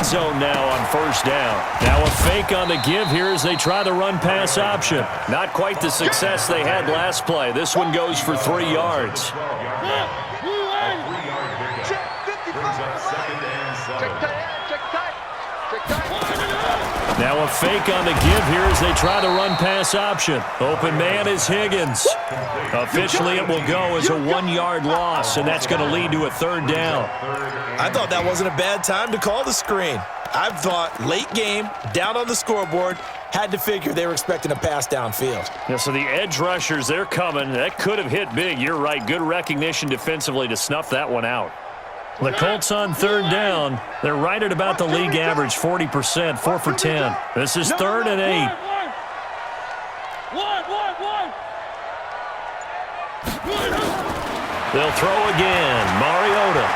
end zone now on first down. Now a fake on the give here as they try the run-pass option. Not quite the success they had last play. This one goes for 3 yards. Now a fake on the give here as they try the run-pass option. Open man is Higgins. Officially, it will go as a 1-yard loss, and that's going to lead to a 3rd down. I thought that wasn't a bad time to call the screen. I thought late game, down on the scoreboard, had to figure they were expecting a pass downfield. Yeah, so the edge rushers, they're coming. That could have hit big. You're right. Good recognition defensively to snuff that one out. The Colts on 3rd down. They're right at about the league average, 40%, 4 for 10. This is 3rd and 8. They'll throw again. Mariota.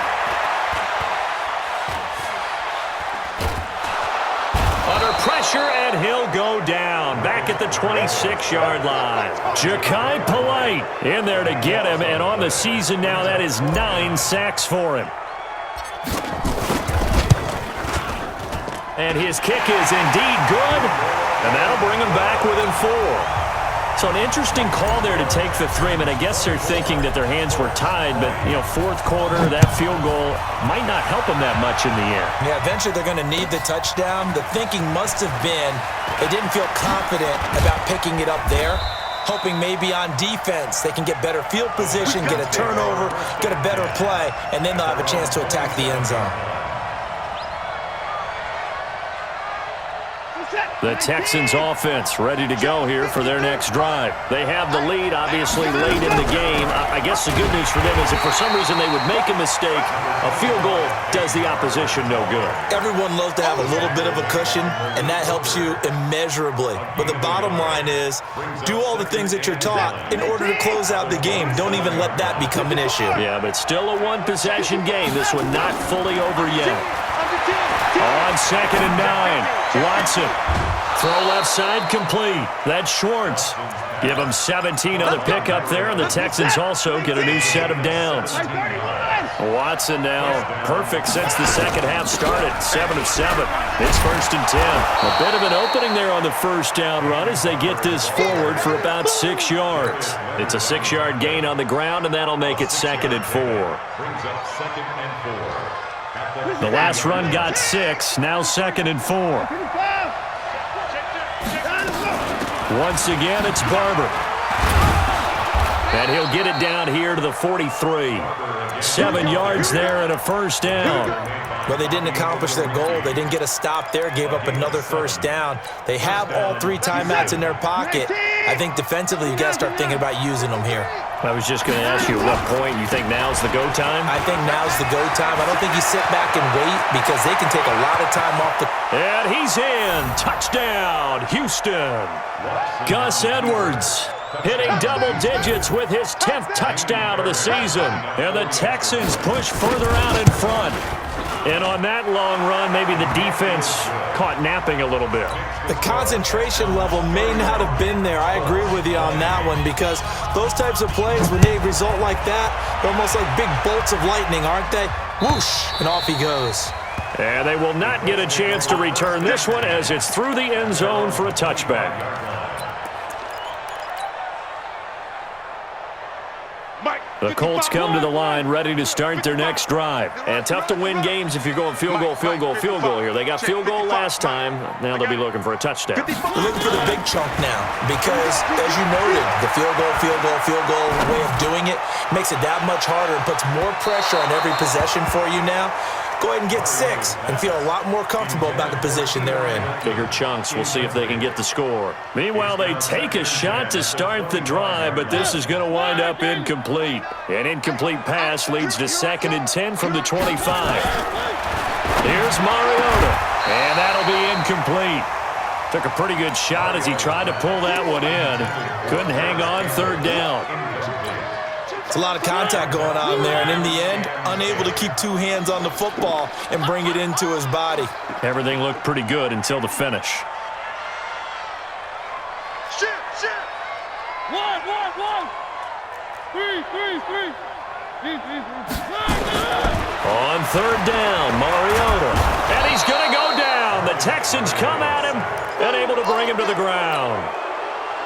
Under pressure, and he'll go down. Back at the 26-yard line. Ja'Kai Polite in there to get him, and on the season now, that is 9 sacks for him. And his kick is indeed good, and that'll bring him back within 4. So an interesting call there to take the 3. I mean, I guess they're thinking that their hands were tied, but, you know, 4th quarter, that field goal might not help them that much in the end. Yeah, eventually they're going to need the touchdown. The thinking must have been they didn't feel confident about picking it up there, hoping maybe on defense they can get better field position, get a turnover, get a better play, and then they'll have a chance to attack the end zone. The Texans offense ready to go here for their next drive. They have the lead, obviously, late in the game. I guess the good news for them is if for some reason they would make a mistake, a field goal does the opposition no good. Everyone loves to have a little bit of a cushion, and that helps you immeasurably. But the bottom line is, do all the things that you're taught in order to close out the game. Don't even let that become an issue. Yeah, but still a one-possession game. This one not fully over yet. On 2nd and 9, Watson. Throw left side complete. That's Schwartz. Give him 17 on the pickup there, and the Texans also get a new set of downs. Watson now perfect since the second half started. 7 of 7. It's 1st and 10. A bit of an opening there on the first down run as they get this forward for about 6 yards. It's a 6-yard gain on the ground, and that'll make it 2nd and 4. The last run got 6. Now 2nd and 4. Once again, it's Barber. And he'll get it down here to the 43. 7 yards there and a 1st down. Well, they didn't accomplish their goal. They didn't get a stop there, gave up another 1st down. They have all 3 timeouts in their pocket. I think defensively, you got to start thinking about using them here. I was just going to ask you at what point you think now's the go time? I think now's the go time. I don't think you sit back and wait because they can take a lot of time off the... And he's in. Touchdown, Houston. Gus Edwards hitting double digits with his 10th touchdown of the season. And the Texans push further out in front. And on that long run, maybe the defense caught napping a little bit. The concentration level may not have been there. I agree with you on that one because those types of plays, when they result like that, they're almost like big bolts of lightning, aren't they? Whoosh, and off he goes. And they will not get a chance to return this one as it's through the end zone for a touchback. The Colts come to the line ready to start their next drive. And tough to win games if you're going field goal, field goal, field goal here. They got field goal last time. Now they'll be looking for a touchdown. They're looking for the big chunk now because, as you noted, the field goal way of doing it makes it that much harder and puts more pressure on every possession for you now. Go ahead and get 6 and feel a lot more comfortable about the position they're in. Bigger chunks. We'll see if they can get the score. Meanwhile, they take a shot to start the drive, but this is going to wind up incomplete. An incomplete pass leads to 2nd and 10 from the 25. Here's Mariota, and that'll be incomplete. Took a pretty good shot as he tried to pull that one in. Couldn't hang on 3rd down. It's a lot of contact going on there, and in the end, unable to keep 2 hands on the football and bring it into his body. Everything looked pretty good until the finish. Shit. 1. 3. On 3rd down, Mariota. And he's going to go Texans come at him and able to bring him to the ground.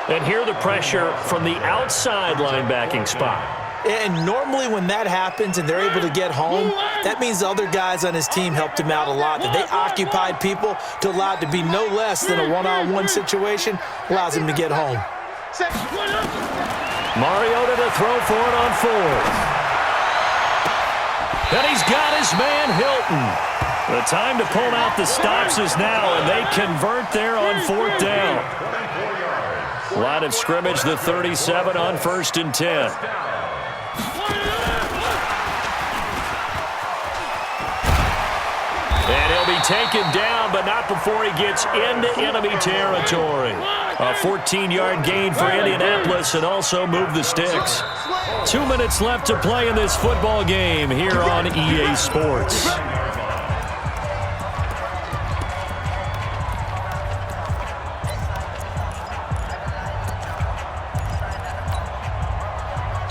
And here the pressure from the outside linebacking spot. And normally when that happens and they're able to get home, that means the other guys on his team helped him out a lot. That they occupied people to allow it to be no less than a one-on-one situation, allows him to get home. Mariota to throw for it on fourth. And he's got his man Hilton. The time to pull out the stops is now, and they convert there on fourth down. Line of scrimmage, the 37 on 1st and 10. And he'll be taken down, but not before he gets into enemy territory. A 14-yard gain for Indianapolis and also move the sticks. 2 minutes left to play in this football game here on EA Sports.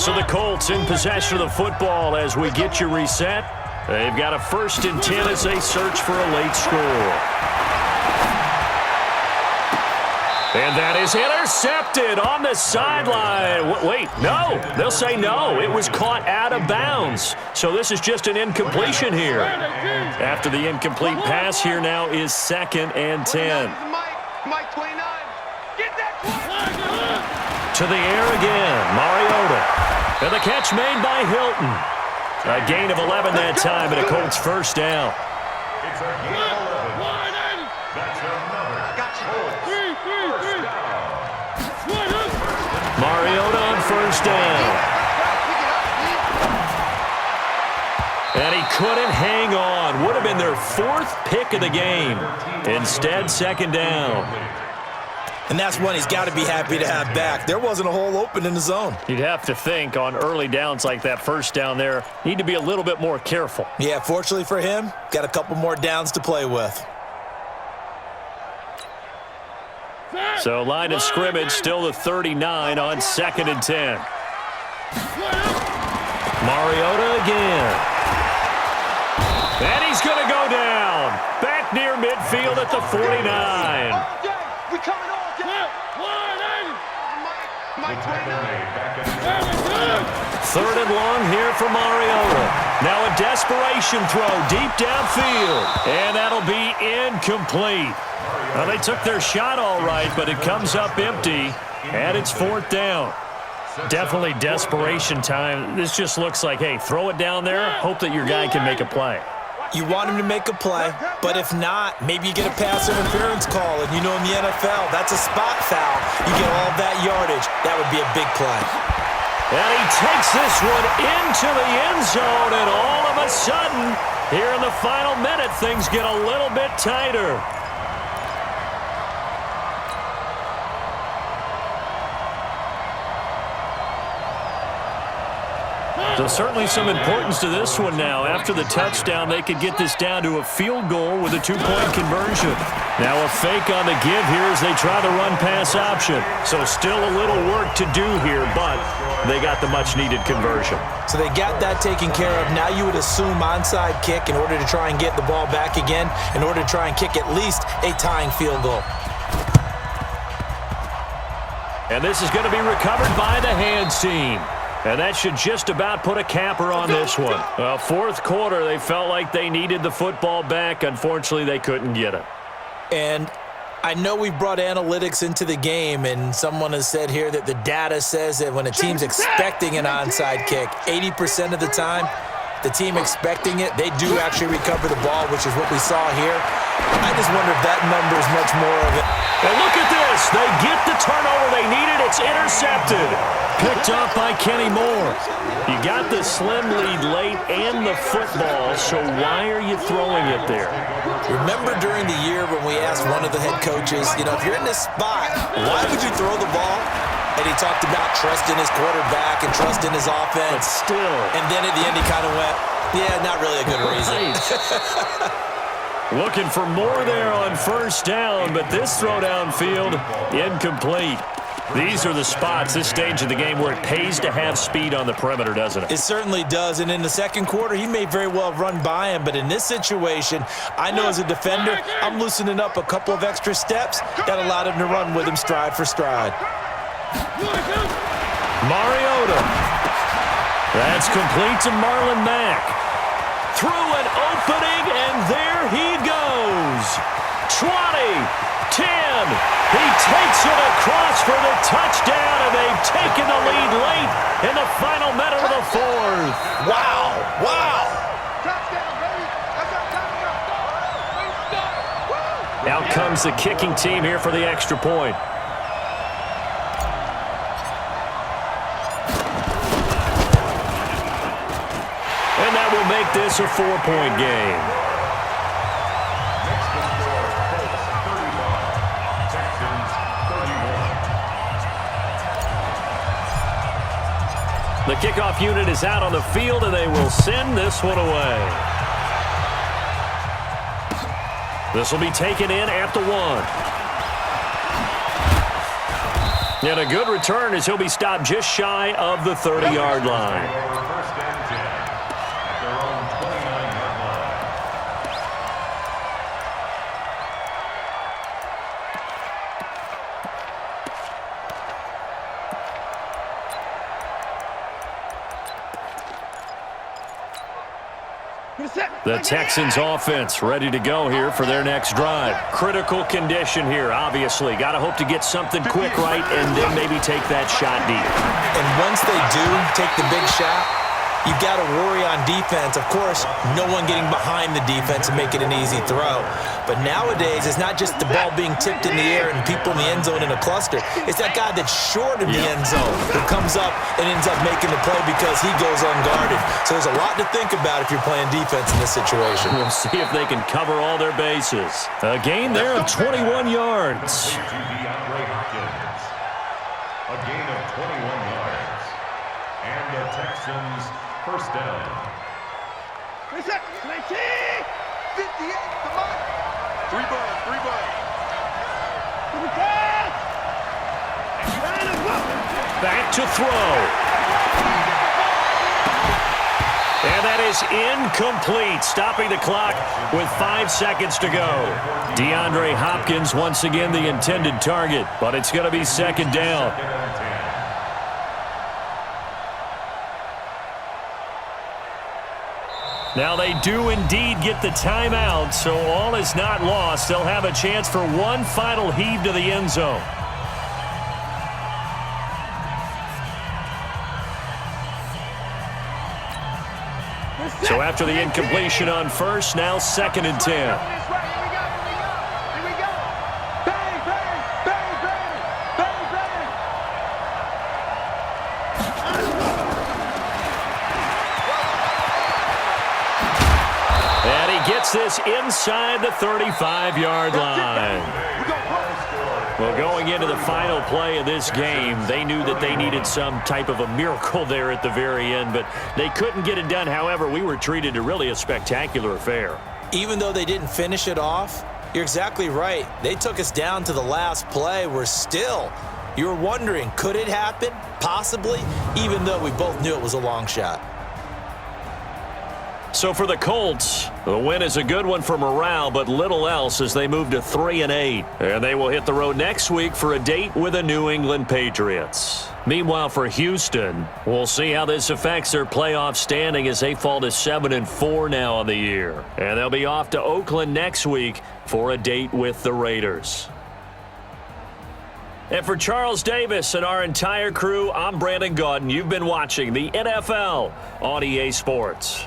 So the Colts in possession of the football as we get you reset. They've got a 1st and 10 as they search for a late score. And that is intercepted on the sideline. Wait, no. They'll say no. It was caught out of bounds. So this is just an incompletion here. After the incomplete pass, here now is 2nd and 10. Mike 29. Get that. To the air again, Mariota. And the catch made by Hilton. A gain of 11 that time, and a Colts 1st down. It's a gain of 11. That's another. Mariota on 1st down. And he couldn't hang on. Would have been their 4th pick of the game. Instead, 2nd down. And that's one he's got to be happy to have back. There wasn't a hole open in the zone. You'd have to think on early downs like that 1st down there, need to be a little bit more careful. Yeah, fortunately for him, got a couple more downs to play with. So line of scrimmage still the 39 on 2nd and 10. Mariota again. And he's going to go down. Back near midfield at the 49. We coming all day. 3rd and long here for Mariota. Now a desperation throw deep downfield. And that'll be incomplete. Well, they took their shot all right, but it comes up empty. And it's 4th down. Definitely desperation time. This just looks like, hey, throw it down there. Hope that your guy can make a play. You want him to make a play, but if not, maybe you get a pass interference call. And you know in the NFL, that's a spot foul. You get all that yardage. That would be a big play. And he takes this one into the end zone, and all of a sudden, here in the final minute, things get a little bit tighter. So certainly some importance to this one now. After the touchdown, they could get this down to a field goal with a 2-point conversion. Now a fake on the give here as they try the run-pass option. So still a little work to do here, but they got the much-needed conversion. So they got that taken care of. Now you would assume onside kick in order to try and get the ball back again, in order to try and kick at least a tying field goal. And this is going to be recovered by the hands team. And that should just about put a capper on this one. Well, 4th quarter, they felt like they needed the football back. Unfortunately, they couldn't get it. And I know we brought analytics into the game, and someone has said here that the data says that when a team's expecting an onside kick, 80% of the time, the team expecting it, they do actually recover the ball, which is what we saw here. I just wonder if that number is much more of it. And look at this. They get the turnover they needed. It's intercepted. Picked off by Kenny Moore. You got the slim lead late and the football, so why are you throwing it there? Remember during the year when we asked one of the head coaches, you know, if you're in this spot, why would you throw the ball? And he talked about trusting his quarterback and trusting his offense. But still. And then at the end he kind of went, yeah, not really a good reason. Looking for more there on 1st down, but this throw downfield, incomplete. These are the spots, this stage of the game, where it pays to have speed on the perimeter, doesn't it? It certainly does, and in the second quarter, he may very well run by him, but in this situation, I know as a defender, I'm loosening up a couple of extra steps that allowed him to run with him stride for stride. Mariota. That's complete to Marlon Mack. Through an opening, and there he goes. 20, 10. He takes it across for the touchdown, and they've taken the lead late in the final minute of the fourth. Wow, wow. Out comes the kicking team here for the extra point. And that will make this a 4-point game. The kickoff unit is out on the field, and they will send this one away. This will be taken in at the 1. And a good return as he'll be stopped just shy of the 30-yard line. The Texans offense ready to go here for their next drive. Critical condition here, obviously. Got to hope to get something quick right and then maybe take that shot deep. And once they do take the big shot, you've got to worry on defense. Of course, no one getting behind the defense and make it an easy throw. But nowadays, it's not just the ball being tipped in the air and people in the end zone in a cluster. It's that guy that's short of the end zone who comes up and ends up making the play because he goes unguarded. So there's a lot to think about if you're playing defense in this situation. We'll see if they can cover all their bases. A gain there of 21 yards. A gain of 21 yards. And the Texans first down. 58, come on. Three ball. Back to throw. And that is incomplete, stopping the clock with 5 seconds to go. DeAndre Hopkins once again the intended target, but it's going to be second down. Now they do indeed get the timeout, so all is not lost. They'll have a chance for one final heave to the end zone. So after the incompletion on first, now 2nd and 10. Gets this inside the 35-yard line. Well, going into the final play of this game, they knew that they needed some type of a miracle there at the very end, but they couldn't get it done. However, we were treated to really a spectacular affair. Even though they didn't finish it off, you're exactly right. They took us down to the last play. You were wondering, could it happen? Possibly, even though we both knew it was a long shot. So for the Colts, the win is a good one for morale, but little else as they move to 3-8. And they will hit the road next week for a date with the New England Patriots. Meanwhile, for Houston, we'll see how this affects their playoff standing as they fall to 7-4 now on the year. And they'll be off to Oakland next week for a date with the Raiders. And for Charles Davis and our entire crew, I'm Brandon Gaudin. You've been watching the NFL on EA Sports.